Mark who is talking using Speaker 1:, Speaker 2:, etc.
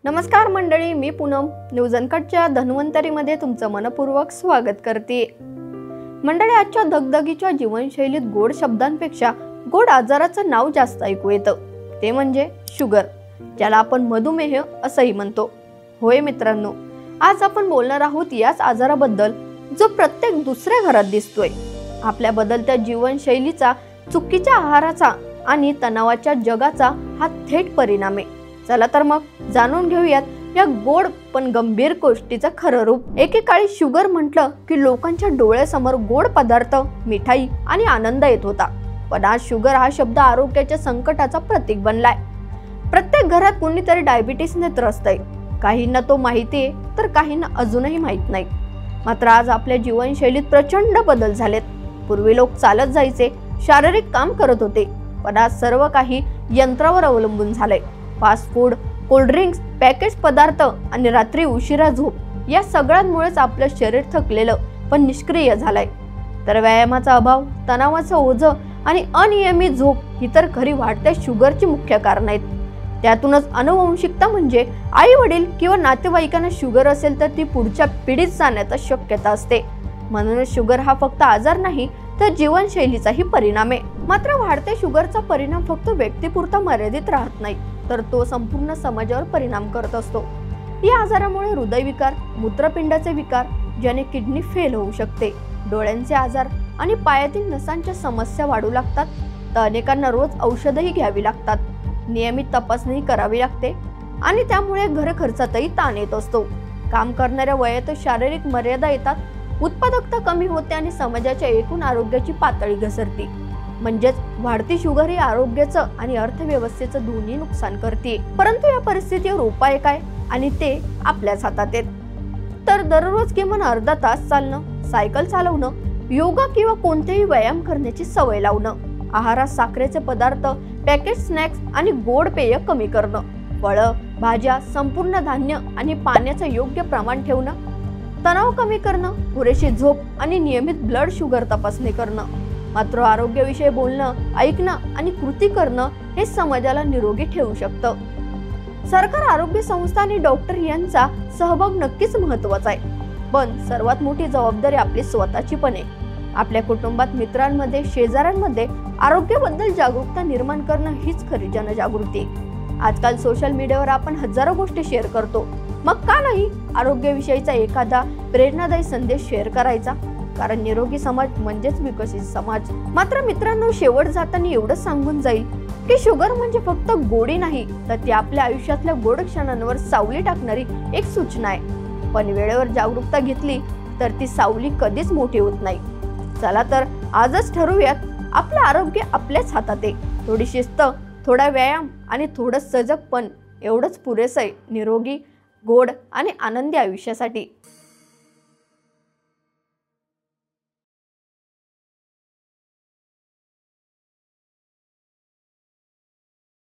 Speaker 1: नमस्कार मंडळी, मी पूनम न्यूज अनकटच्या धन्वंतरीमध्ये तुमचं मनपूर्वक स्वागत करते। मंडळी, आजच्या दगदगीच्या जीवनशैलीत गोड शब्दांपेक्षा गोड आजाराचं नाव जास्त ऐकू येतं, ते म्हणजे शुगर, ज्याला आपण मधुमेह असंही म्हणतो। होय मित्रांनो, आज आपण बोलणार आहोत याच आजाराबद्दल जो प्रत्येक दुसऱ्या घरात दिसतोय। आपल्या बदलत्या जीवनशैलीचा, चुकीच्या आहाराचा आणि तणावाच्या जगाचा हा थेट परिणाम आहे। चला तर मग जाणून घेऊयात या गोड पण गंभीर गोष्टीचं खरं रूप। एकेकाळी शुगर म्हटलं की लोकांच्या डोळ्यासमोर गोड पदार्थ, मिठाई आणि आनंद येत होता, पण आज शुगर हा शब्द आरोग्याच्या संकटाचा प्रतीक बनलाय। प्रत्येक घरात कोणीतरी डायबिटीसने त्रस्त आहे। काहींना तो माहिती आहे तर काहींना अजूनही माहित नाही। मात्र आज आपल्या जीवनशैलीत प्रचंड बदल झालेत। पूर्वी लोक चालत जायचे, शारीरिक काम करत होते, पण आज सर्व काही यंत्रावर अवलंबून झालंय। Fast food, cold drinks, package पदार्थ आणि रात्री उशिरा झोप या सगळ्यांमुळेच आपलं शरीर थकलेलं पण निष्क्रिय झालंय। तर व्यायामाचा अभाव, तणावाचं ओझं आणि अनियमित झोप ही तर खरी वाढत्या शुगरची मुख्य कारण आहेत। त्यातूनच अनुवंशिकता म्हणजे आई वडील किंवा नातेवाईकांना शुगर असेल तर ती पुढच्या पिढीत जाण्याची शक्यता असते। म्हणूनच शुगर हा फक्त आजार नाही तर जीवनशैलीचाही परिणाम आहे। मात्र वाढत्या शुगरचा परिणाम फक्त व्यक्तीपुरता मर्यादित राहत नाही, तर तो संपूर्ण समाजावर परिणाम करत असतो। या आजारामुळे हृदयविकार, मूत्रपिंडाचे विकार, ज्याने किडनी फेल होऊ शकते, डोळ्यांचे आजार आणि पायातील नसांच्या समस्या वाढू लागतात। तर अनेकांना रोज औषधही घ्यावी लागतात, नियमित तपासणी करावी लागते आणि त्यामुळे घर खर्चातही ताण येत असतो। काम करणाऱ्या वयातच शारीरिक मर्यादा येतात, उत्पादकता कमी होते आणि समाजाच्या एकूण आरोग्याची पातळी घसरते। म्हणजेच वाढती शुगर ही आरोग्याचं आणि अर्थव्यवस्थेचं दोन्ही नुकसान करते। परंतु या परिस्थितीवर उपाय काय, आणि ते आपल्याच हातात आहेत। तर दररोज किमान अर्धा तास चालणं, सायकल चालवणं, योगा किंवा कोणतेही व्यायाम करण्याची सवय लावणं, आहारात साखरेचे पदार्थ, पॅकेट स्नॅक्स आणि गोड पेय कमी करणं, फळं, भाज्या, संपूर्ण धान्य आणि पाण्याचं योग्य प्रमाण ठेवणं, तणाव कमी करणं, पुरेशी झोप आणि नियमित ब्लड शुगर तपासणी करणं। मात्र आरोग्याविषयी बोलणं, ऐकणं आणि कृती करणं हे समाजाला निरोगी ठेवू शकतं। सरकार, आरोग्य संस्था आणि डॉक्टर यांचा सहभाग नक्कीच महत्त्वाचा आहे, पण सर्वात मोठी जबाबदारी आपली स्वतःची पण आहे। आपल्या कुटुंबात, मित्रांमध्ये, शेजाऱ्यांमध्ये आरोग्याबद्दल जागरूकता निर्माण करणं हीच खरी जनजागृती। आजकाल सोशल मीडियावर आपण हजारो गोष्टी शेअर करतो, मग का नाही आरोग्याविषयीचा एखादा प्रेरणादायी संदेश शेअर करायचा? कारण निरोगी समाज म्हणजेच विकसित समाज। मात्र मित्रांनो, शेवट जाताना एवढंच सांगून जाईल की शुगर म्हणजे फक्त गोडी नाही, तर ती आपल्या आयुष्यातल्या गोड क्षणांवर सावली टाकणारी एक सूचना आहे। पण वेळेवर जागरूकता घेतली तर ती सावली कधीच मोठी होत नाही। चला तर आजच ठरवूयात, आपलं आरोग्य आपल्याच हातात आहे। थोडी शिस्त, थोडा व्यायाम आणि थोडं सजगपण एवढंच पुरेसं आहे निरोगी, गोड आणि आनंदी आयुष्यासाठी।